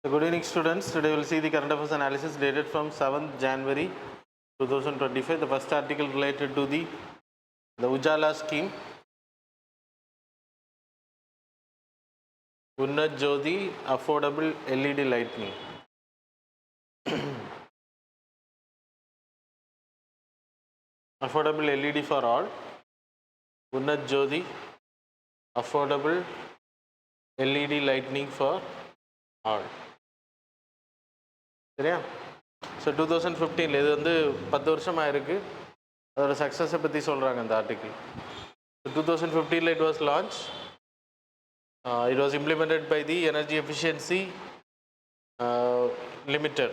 So good evening students, today we will see the current affairs analysis dated from 7th January 2025. The first article related to the Ujala scheme. Unnat Jyoti affordable LED lighting. Affordable LED for all. Unnat Jyoti affordable LED lighting for all. சரியா? So 2015 இது வந்து 10 வருஷமாக இருக்குது. அதோட சக்ஸஸை பற்றி சொல்கிறாங்க இந்த article. 2015 it was launched. It was implemented by the Energy Efficiency Limited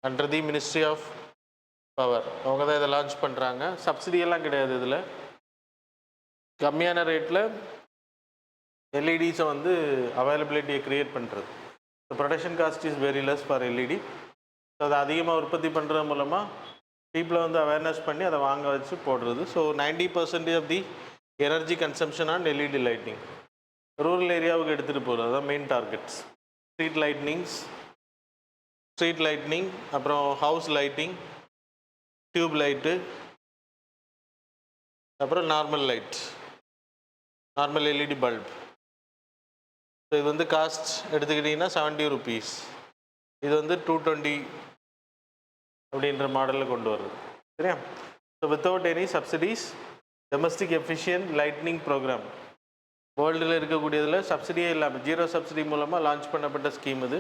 under the Ministry of Power. அவங்க தான் இதை லான்ச் பண்ணுறாங்க. சப்சிடியெல்லாம் கிடையாது. இதில் கம்மியான ரேட்டில் எல்இடிஸை வந்து அவைலபிலிட்டியை க்ரியேட் பண்ணுறது. So production cost is very less for LED. So அதை அதிகமாக உற்பத்தி பண்ணுறது மூலமாக பீப்புளை வந்து அவேர்னஸ் பண்ணி அதை வாங்க வச்சு போடுறது. So 90% of the energy consumption on LED lighting rural ஏரியாவுக்கு எடுத்துகிட்டு போகிறது. அதுதான் மெயின் டார்கெட்ஸ். ஸ்ட்ரீட் லைட்னிங், அப்புறம் ஹவுஸ் லைட்டிங், டியூப் லைட்டு, அப்புறம் நார்மல் எல்இடி பல்ப். ஸோ இது வந்து காஸ்ட் எடுத்துக்கிட்டிங்கன்னா 70 rupees. இது வந்து 220 அப்படின்ற மாடலில் கொண்டு வருது. சரியா? So without any subsidies domestic efficient lightning programme வேர்ல்டில் இருக்கக்கூடியதில் சப்சிடியே இல்லாமல் 0 சப்சிடி மூலமாக லான்ச் பண்ணப்பட்ட ஸ்கீம் இது.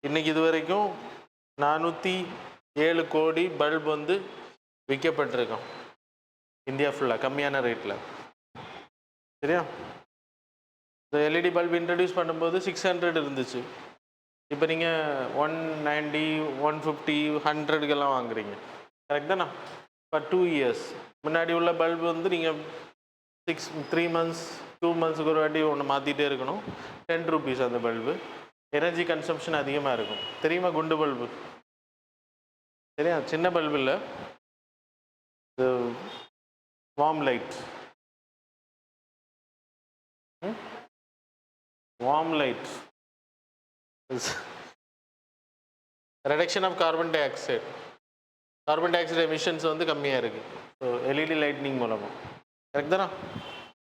இன்றைக்கி இது வரைக்கும் 407 கோடி பல்ப் வந்து விற்கப்பட்டிருக்கோம் இந்தியா ஃபுல்லாக கம்மியான ரேட்டில். சரியா? இந்த எல்இடி பல்ப் இன்ட்ரடியூஸ் பண்ணும்போது 600 இருந்துச்சு. இப்போ நீங்கள் 190, 150, 100க்கெல்லாம் வாங்குறீங்க. கரெக்ட் தானே? For 2 years. முன்னாடி உள்ள பல்பு வந்து நீங்கள் 3 months 2 monthsக்கு ஒரு வாட்டி ஒன்று மாற்றிட்டே இருக்கணும். 10 rupees அந்த பல்பு. எனர்ஜி கன்சம்ஷன் அதிகமாக இருக்கும். தெரியுமா? குண்டு பல்பு. சரியா? சின்ன பல்பு இல்லை, இது warm light. Reduction of carbon dioxide emissions வந்து கம்மியாக இருக்குது. ஸோ எல்இடி லைட்னிங் மூலமாக. கரெக்ட் தானே?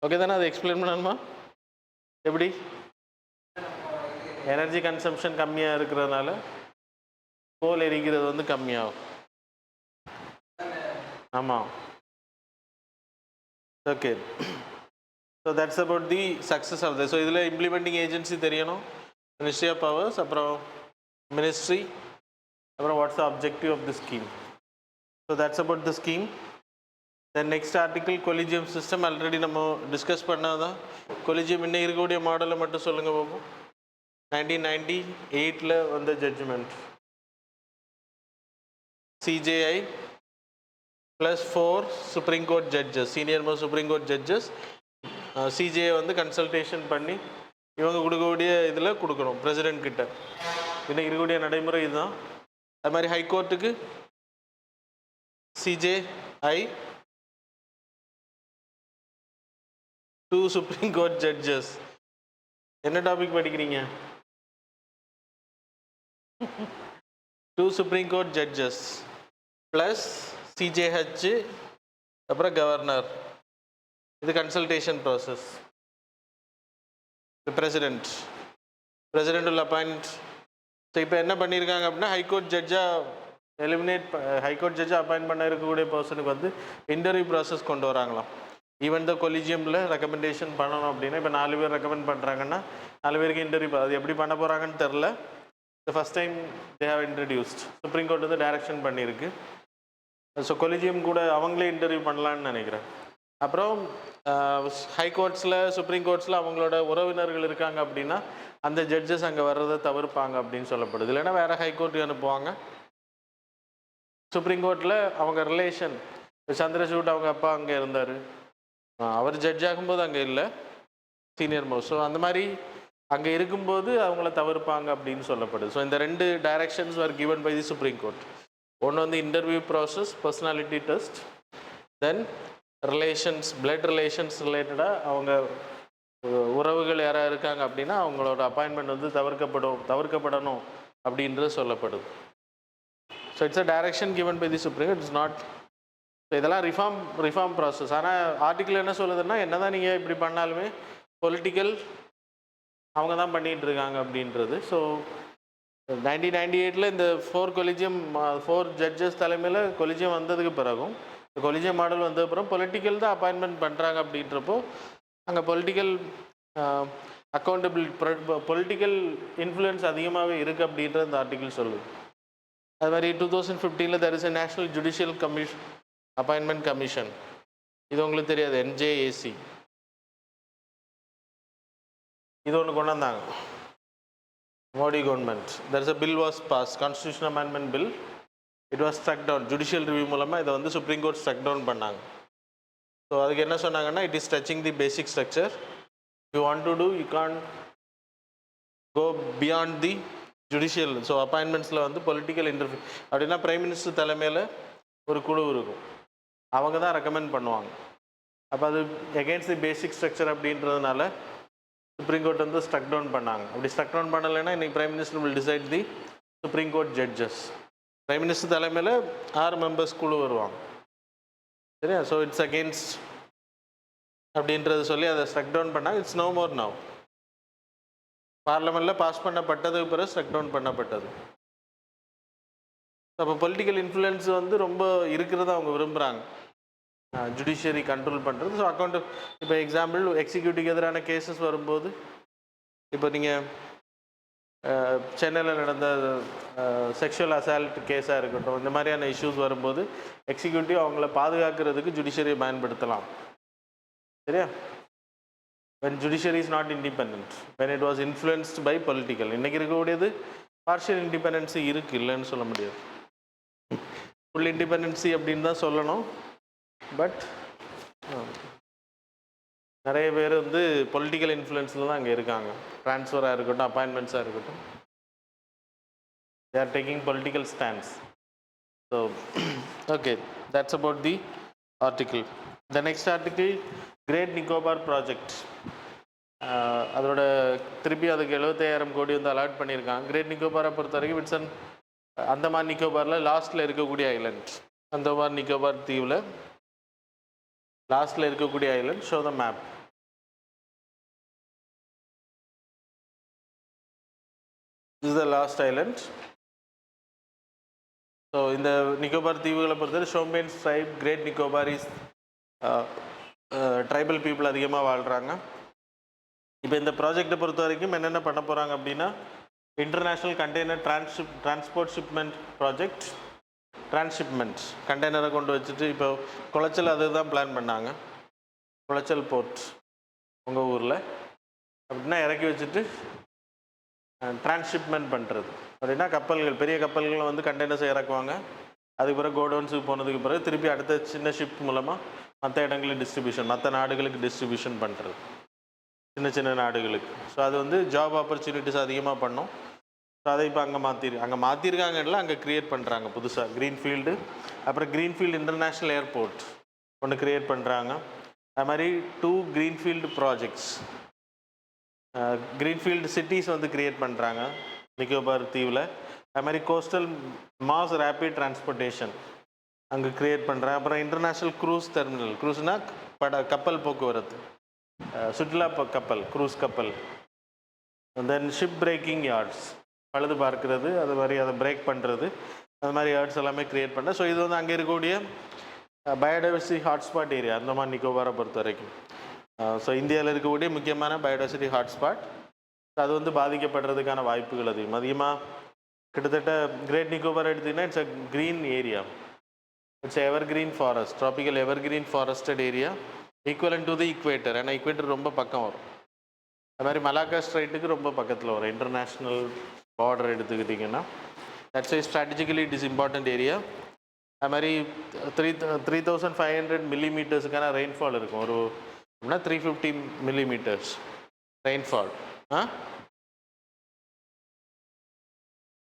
ஓகே தானே? அதை எக்ஸ்பிளைன் பண்ணணுமா? எப்படி? எனர்ஜி கன்சம்ஷன் கம்மியாக இருக்கிறதுனால கோல் எரிக்கிறது வந்து கம்மியாகும். ஆமாம். Okay. So that's about the success of the. So இதில் இம்ப்ளிமெண்டிங் ஏஜென்சி தெரியணும், மினிஸ்ட்ரி ஆஃப் பவர்ஸ், அப்புறம் மினிஸ்ட்ரி, அப்புறம் what's the objective of the scheme. So that's about the scheme. Then next article collegium system. Already நம்ம discuss பண்ணாதான். Collegium இன்னும் இருக்கக்கூடிய மாடலை மட்டும் சொல்லுங்கள் பார்ப்போம். 1998 வந்த judgment. CJI + 4 supreme court judges, senior most supreme court judges. CJI வந்து கன்சல்டேஷன் பண்ணி இவங்க கொடுக்கக்கூடிய இதில் கொடுக்கணும் பிரசிடென்ட் கிட்ட. இன்னைக்கு இருக்கக்கூடிய நடைமுறை இதுதான். அது மாதிரி ஹைகோர்ட்டுக்கு CJI 2 சுப்ரீம் கோர்ட் ஜட்ஜஸ். என்ன டாபிக் படிக்கிறீங்க? 2 supreme court judges plus CJH, அப்புறம் கவர்னர். இது consultation process. President will appoint. So இப்போ என்ன பண்ணியிருக்காங்க அப்படின்னா, ஹைகோர்ட் ஜட்ஜை அப்பாயின்ட் பண்ண இருக்கக்கூடிய பர்சனுக்கு வந்து இன்டர்வியூ ப்ராசஸ் கொண்டு வராங்களாம். ஈவன் த கொலிஜியமில் ரெக்கமெண்டேஷன் பண்ணணும் அப்படின்னா, இப்போ 4 பேர் ரெக்கமெண்ட் பண்ணுறாங்கன்னா 4 பேருக்கு இன்டர்வியூ. அது எப்படி பண்ண போகிறாங்கன்னு தெரில. The first time they have introduced. Supreme court வந்து டைரக்ஷன் பண்ணியிருக்கு. ஸோ கொலிஜியம் கூட அவங்களே இன்டர்வியூ பண்ணலான்னு நினைக்கிறேன். அப்புறம் ஹைகோர்ட்ஸில், சுப்ரீம் கோர்ட்ஸில் அவங்களோட உறவினர்கள் இருக்காங்க அப்படின்னா அந்த ஜட்ஜஸ் அங்கே வர்றதை தவிர்ப்பாங்க அப்படின்னு சொல்லப்படுது. இல்லைன்னா வேறு ஹைகோர்ட்டுக்கு அனுப்புவாங்க. சுப்ரீம் கோர்ட்டில் அவங்க ரிலேஷன், சந்திரசூட் அவங்க அப்பா அங்கே இருந்தார், அவர் ஜட்ஜ் ஆகும்போது அங்கே இல்லை, சீனியர் மோஸ்ட். ஸோ அந்த மாதிரி அங்கே இருக்கும்போது அவங்கள தவிர்ப்பாங்க அப்படின்னு சொல்லப்படுது. ஸோ இந்த 2 directions are given by the supreme court. ஒன்று வந்து interview process, personality test. Then relations, blood relations ரிலேட்டடாக அவங்க உறவுகள் யாராவது இருக்காங்க அப்படின்னா அவங்களோட அப்பாயின்மெண்ட் வந்து தவிர்க்கப்படணும் அப்படின்றது சொல்லப்படுது. So it's a direction given by the supreme, it's not. இதெல்லாம் ரிஃபார்ம் ப்ராசஸ். ஆனால் ஆர்டிக்கிள் என்ன சொல்லுதுன்னா, என்ன தான் நீங்கள் இப்படி பண்ணாலுமே பொலிட்டிக்கல் அவங்க தான் பண்ணிகிட்டு இருக்காங்க அப்படின்றது. ஸோ 1998 இந்த 4 ஜட்ஜஸ் தலைமையில் கொலிஜியம் வந்ததுக்கு பிறகும், கொலிஜியம் மாடல் வந்தது பிறகு பொலிட்டிக்கல் தான் அப்பாயின்மெண்ட் பண்ணுறாங்க அப்படின்றப்போ அங்கே பொலிட்டிக்கல் பொலிட்டிக்கல் இன்ஃப்ளூயன்ஸ் அதிகமாகவே இருக்குது அப்படின்ற இந்த ஆர்டிக்கிள் சொல்லுது. அது மாதிரி 2015 there is a national judicial appointment commission. இது உங்களுக்கு தெரியாது, NJAC. இது ஒன்று கொண்டு வந்தாங்க Modi government. there is a bill was passed, constitutional amendment bill. it was struck down. Judicial review மூலமாக இதை வந்து சுப்ரீம் கோர்ட் ஸ்ட்ரக் டவுன் பண்ணாங்க. ஸோ அதுக்கு என்ன சொன்னாங்கன்னா, it is touching the basic structure. You want to do, you can go beyond the judicial. So அப்பாயின்மெண்ட்ஸில் வந்து political interfere அப்படின்னா பிரைம் மினிஸ்டர் தலைமையில் ஒரு குழு இருக்கும், அவங்க தான் ரெக்கமெண்ட் பண்ணுவாங்க. அப்போ அது எகெயின்ஸ்ட் தி பேசிக் ஸ்ட்ரக்சர் அப்படின்றதுனால சுப்ரீம் கோர்ட் வந்து ஸ்ட்ரக் டவுன் பண்ணாங்க. அப்படி ஸ்ட்ரக் டவுன் பண்ணலைன்னா இன்றைக்கி prime minister will decide the supreme court judges. Prime minister தலைமையில் 6 மெம்பர்ஸ் குழு வருவாங்க, சரியா? ஸோ இட்ஸ் அகெயின்ஸ்ட் அப்படின்றது சொல்லி அதை ஸ்ட்ரக் டவுன் பண்ணால் இட்ஸ் நோ மோர் நவ். பார்லமெண்ட்டில் பாஸ் பண்ணப்பட்டதுக்கு பிறகு ஸ்ட்ரக் டவுன் பண்ணப்பட்டது. அப்போ பொலிட்டிக்கல் இன்ஃப்ளூயன்ஸ் வந்து ரொம்ப இருக்கிறத அவங்க விரும்புகிறாங்க, ஜுடிஷியரி கண்ட்ரோல் பண்ணுறது. ஸோ இப்போ எக்ஸாம்பிள் எக்ஸிக்யூட்டிவ்க்கு எதிரான கேசஸ் வரும்போது, இப்போ நீங்கள் சென்னையில் நடந்த செக்ஷுவல் அசால்ட் கேஸாக இருக்கட்டும், இந்த மாதிரியான இஷ்யூஸ் வரும்போது எக்ஸிக்யூட்டிவ் அவங்கள பாதுகாக்கிறதுக்கு ஜுடிஷியரியை பயன்படுத்தலாம், சரியா? when judiciary is not independent, when it was influenced by political. இன்றைக்கி இருக்கக்கூடியது பார்ஷியல் இண்டிபெண்டன்சி இருக்குது, இல்லைன்னு சொல்ல முடியாது. ஃபுல் இண்டிபெண்டன்சி அப்படின்னு தான் சொல்லணும். பட் நிறைய பேர் வந்து பொலிட்டிக்கல் இன்ஃப்ளூயன்ஸில் தான் அங்கே இருக்காங்க. ட்ரான்ஸ்ஃபராக இருக்கட்டும், அப்பாயின்மெண்ட்ஸாக இருக்கட்டும், they are taking political stance. So okay, that's about the article. The next article, Great Nicobar project. அதோட திருப்பி அதுக்கு 75,000 கோடி வந்து அலாட் பண்ணியிருக்காங்க. கிரேட் நிக்கோபாரை பொறுத்த வரைக்கும் இட்ஸ் அந்தமான் நிக்கோபாரில் லாஸ்ட்டில் இருக்கக்கூடிய ஐலண்ட். அந்தமான் நிக்கோபார் தீவில் லாஸ்ட்டில் இருக்கக்கூடிய Island. Show the map. This is the last Island. So இந்த நிக்கோபார் தீவுகளை பொறுத்தவரை ஷோம்பேன்ஸ் ட்ரைப், கிரேட் நிக்கோபாரிஸ் ட்ரைபல் பீப்புள் அதிகமாக வாழ்கிறாங்க. இப்போ இந்த ப்ராஜெக்டை பொறுத்த வரைக்கும் என்னென்ன பண்ண போகிறாங்க அப்படின்னா, international container transport shipment project. Transshipment கண்டெய்னரை கொண்டு வச்சுட்டு, இப்போ குளச்சல் அது தான் பிளான் பண்ணாங்க. குளச்சல் போர்ட் உங்கள் ஊரில் அப்படின்னா இறக்கி வச்சுட்டு டிரான்ஸ்ஷிப்மெண்ட் பண்ணுறது அப்படின்னா கப்பல்கள், பெரிய கப்பல்களை வந்து கண்டெய்னர்ஸை இறக்குவாங்க. அதுக்கு பிறகு கோடவுன்ஸுக்கு போனதுக்கு பிறகு திருப்பி அடுத்த சின்ன ஷிப் மூலமாக மற்ற இடங்களுக்கு டிஸ்ட்ரிபியூஷன், மற்ற நாடுகளுக்கு டிஸ்ட்ரிபியூஷன் பண்ணுறது, சின்ன சின்ன நாடுகளுக்கு. ஸோ அது வந்து ஜாப் ஆப்பர்ச்சுனிட்டிஸ் அதிகமாக பண்ணோம். ஸோ அதை இப்போ அங்கே மாற்றிருக்காங்கல்ல, அங்கே க்ரியேட் பண்ணுறாங்க புதுசாக க்ரீன்ஃபீல்டு. அப்புறம் க்ரீன்ஃபீல்டு இன்டர்நேஷ்னல் ஏர்போர்ட் ஒன்று க்ரியேட் பண்ணுறாங்க. அது மாதிரி 2 க்ரீன்ஃபீல்டு ப்ராஜெக்ட்ஸ், க்ரீன்ஃபீல்டு சிட்டிஸ் வந்து க்ரியேட் பண்ணுறாங்க நிக்கோபார் தீவில். அது மாதிரி கோஸ்டல் மாஸ் ரேபிட் டிரான்ஸ்போர்ட்டேஷன் அங்கே க்ரியேட் பண்ணுறாங்க. அப்புறம் இன்டர்நேஷ்னல் க்ரூஸ் டெர்மினல், க்ரூஸ்னால் கப்பல் போக்குவரத்து, சுற்றுலா கப்பல், க்ரூஸ் கப்பல். தென் ஷிப் பிரேக்கிங் யார்ட்ஸ், பழுது பார்க்கிறது, அது மாதிரி அதை பிரேக் பண்ணுறது, அது மாதிரி யார்ட்ஸ் எல்லாமே க்ரியேட் பண்ண. ஸோ இது வந்து அங்கே இருக்கக்கூடிய பயோடைவர்சிட்டி ஹாட்ஸ்பாட் ஏரியா அந்தமான் நிக்கோபாரை பொறுத்த வரைக்கும். ஸோ இந்தியாவில் இருக்கக்கூடிய முக்கியமான பயோடைவர்சிட்டி ஹாட்ஸ்பாட், அது வந்து பாதிக்கப்படுறதுக்கான வாய்ப்புகள் அதிகமாக. கிட்டத்தட்ட கிரேட் நிக்கோபார் எடுத்திங்கன்னா it's a green area, it's ever green forest, tropical ever green forested area, equivalent to the equator. ஏன்னா ஈக்குவேட்டர் ரொம்ப பக்கம் வரும். அது மாதிரி மலாக்கா ஸ்ட்ரைட்டுக்கு ரொம்ப பக்கத்தில் வரும். இன்டர்நேஷ்னல் பார்டர் எடுத்துக்கிட்டிங்கன்னா that's I strategically it is important area. அது மாதிரி 3,500 மில்லிமீட்டர்ஸுக்கான ரெயின்ஃபால் இருக்கும். ஒரு அப்படின்னா 350 millimetres rainfall.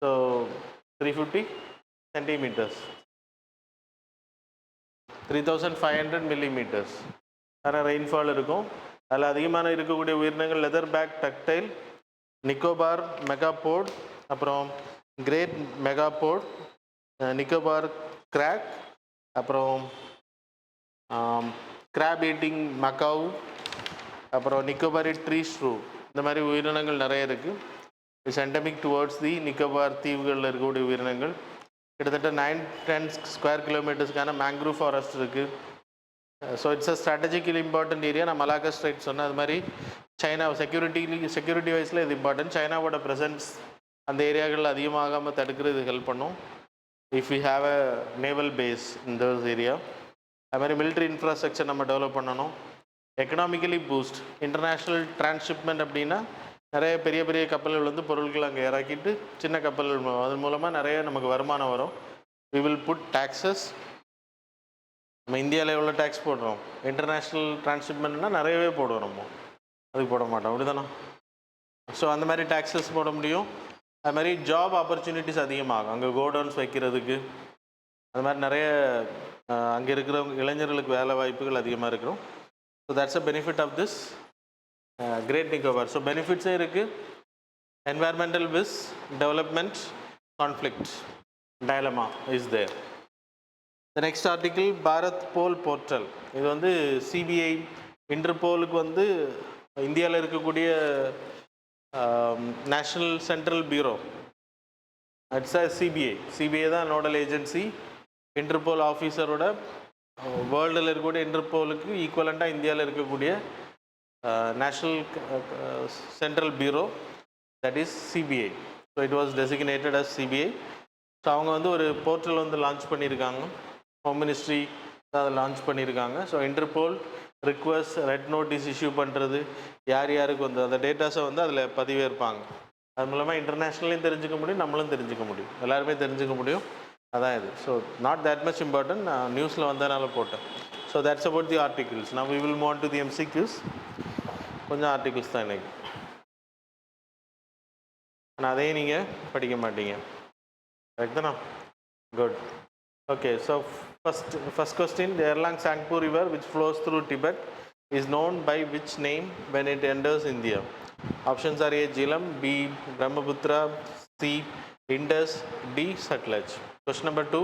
So 350 centimetres, 3,500 millimetres ஆனால் ரெயின்ஃபால் இருக்கும். அதில் அதிகமான இருக்கக்கூடிய உயிரினங்கள் leather back ductile, Nicobar megapode, அப்புறம் கிரேட் மெகாபோட், நிக்கோபார் கிராக், அப்புறம் கிராப் ஈட்டிங் மக்காவு, அப்புறம் நிக்கோபாரி ட்ரீ ஸ்ட்ரூ. இந்த மாதிரி உயிரினங்கள் நிறைய இருக்குது. It's endemic towards the Nicobar தீவுகளில் இருக்கக்கூடிய உயிரினங்கள். கிட்டத்தட்ட 9-10 ஸ்கொயர் கிலோமீட்டர்ஸ்க்கான மேங்க்ரூவ் ஃபாரஸ்ட் இருக்குது. So it's a strategically important area. நான் மலாக்கா ஸ்ட்ரைட் சொன்னேன். அது மாதிரி சைனா செக்யூரிட்டி வைஸில் இது இம்பார்ட்டன்ட். சைனாவோட ப்ரெசன்ஸ் அந்த ஏரியாக்களில் அதிகமாகாமல் தடுக்கிறது ஹெல்ப் பண்ணும். If you have a naval base in those area. அது மாதிரி மிலிட்ரி இன்ஃப்ராஸ்ட்ரக்சர் நம்ம டெவலப் பண்ணணும். எக்கனாமிக்கலி பூஸ்ட் இன்டர்நேஷ்னல் டிரான்ஸ்ஷிப்மெண்ட் அப்படின்னா நிறைய பெரிய பெரிய கப்பல்கள் வந்து பொருட்கள் அங்கே இறக்கிட்டு சின்ன கப்பல்கள் அதன் மூலமாக நிறைய நமக்கு வருமானம் வரும். We will put taxes. நம்ம இந்தியாவில் எவ்வளோ டேக்ஸ் போடுறோம்? இன்டர்நேஷ்னல் டிரான்ஸ்ஷிப்மெண்ட்னா நிறையவே போடுவோம். நம்ம அதுக்கு போட மாட்டோம், அப்படிதானே? ஸோ அந்த மாதிரி டேக்ஸஸ் போட முடியும். அது மாதிரி ஜாப் ஆப்பர்ச்சுனிட்டிஸ் அதிகமாகும். அங்கே கோடவுன்ஸ் வைக்கிறதுக்கு அது மாதிரி நிறைய அங்கே இருக்கிறவங்க இளைஞர்களுக்கு வேலை வாய்ப்புகள் அதிகமாக இருக்கும். So that's a benefit of this Great Nicobar. So பெனிஃபிட்ஸே இருக்குது. Environmental wise, development, conflict, dilemma is there. The next article Bharat Pol portal. இது வந்து சிபிஐ இன்டர்போலுக்கு வந்து இந்தியாவில் இருக்கக்கூடிய national central bureau. It's a CBI தான் நோடல் ஏஜென்சி. இன்டர்போல் ஆஃபீஸரோட வேர்ல்டில் இருக்கக்கூடிய இன்டர்போலுக்கு ஈக்குவலண்ட்டாக இந்தியாவில் இருக்கக்கூடிய national central bureau, that is CBI. So it was designated as CBI. So அவங்க வந்து ஒரு போர்ட்டல் வந்து லான்ச் பண்ணியிருக்காங்க. ஹோம் மினிஸ்ட்ரி அதை லான்ச் பண்ணியிருக்காங்க. So Interpol request, red notice issue பண்ணுறது, யார் யாருக்கு வந்து அந்த டேட்டாஸை வந்து அதில் பதிவேற்பாங்க. அது மூலமாக இன்டர்நேஷ்னலையும் தெரிஞ்சுக்க முடியும், நம்மளும் தெரிஞ்சுக்க முடியும், எல்லாருமே தெரிஞ்சுக்க முடியும். அதான் இது. So not that much important. நான் நியூஸில் வந்ததுனால போட்டேன். So that's about the articles. Now we will move on to the MCQs. கொஞ்சம் ஆர்டிகிள்ஸ் தான் இன்றைக்கி, ஆனால் அதையும் நீங்கள் படிக்க மாட்டீங்க. கரெக்ட் தானா? Good. Okay, so first question, the Erlang Tsangpo river which flows through Tibet is known by which name when it enters India? Options are A. Jhelum, B. Brahmaputra, C. Indus, D. Sutlej. Question number 2,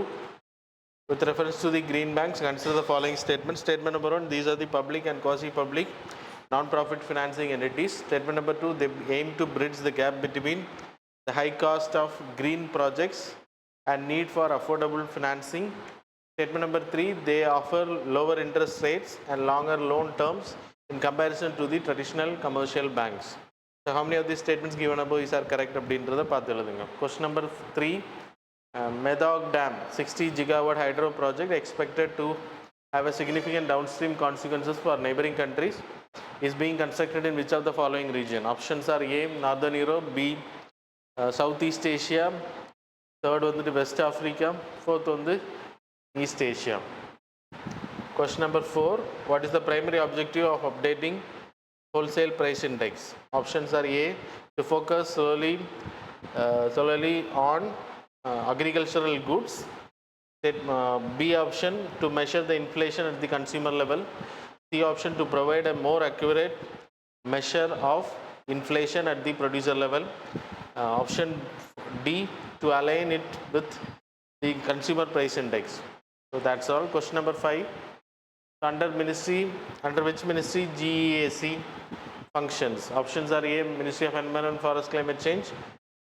with reference to the green banks, consider the following statements. Statement number 1, these are the public and quasi-public non-profit financing entities. Statement number 2, they aim to bridge the gap between the high cost of green projects and need for affordable financing. Statement number 3, they offer lower interest rates and longer loan terms in comparison to the traditional commercial banks. So how many of these statements given above is are correct அப்படின்றத பார்த்து எழுதுங்க. Question number 3, Medog Dam 60 gigawatt hydro project expected to have a significant downstream consequences for neighboring countries is being constructed in which of the following region? Options are A. Northern Europe, B. Southeast Asia, third வந்துட்டு West Africa, fourth வந்து East Asia. Question number 4, what is the primary objective of updating wholesale price index? Options are A. to focus solely on agricultural goods. B option, to measure the inflation at the consumer level. C option, to provide a more accurate measure of inflation at the producer level. Option D, to align it with the consumer price index. So that's all. Question number 5, under which ministry GEAC functions? Options are A. Ministry of Environment, Forest, Climate Change.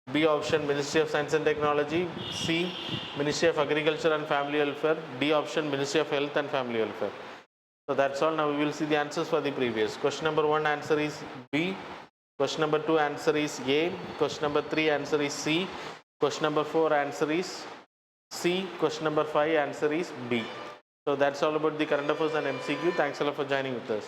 B option, Ministry of Science and Technology. C. Ministry of Agriculture and Family Welfare. D option, Ministry of Health and Family Welfare. So that's all. Now we will see the answers for the previous. Question number 1 answer is B. Question number 2 answer is A. Question number 3 answer is C. Question number 4 answer is C. Question number 5 answer is B. So that's all about the current affairs and MCQ. Thanks a lot for joining with us.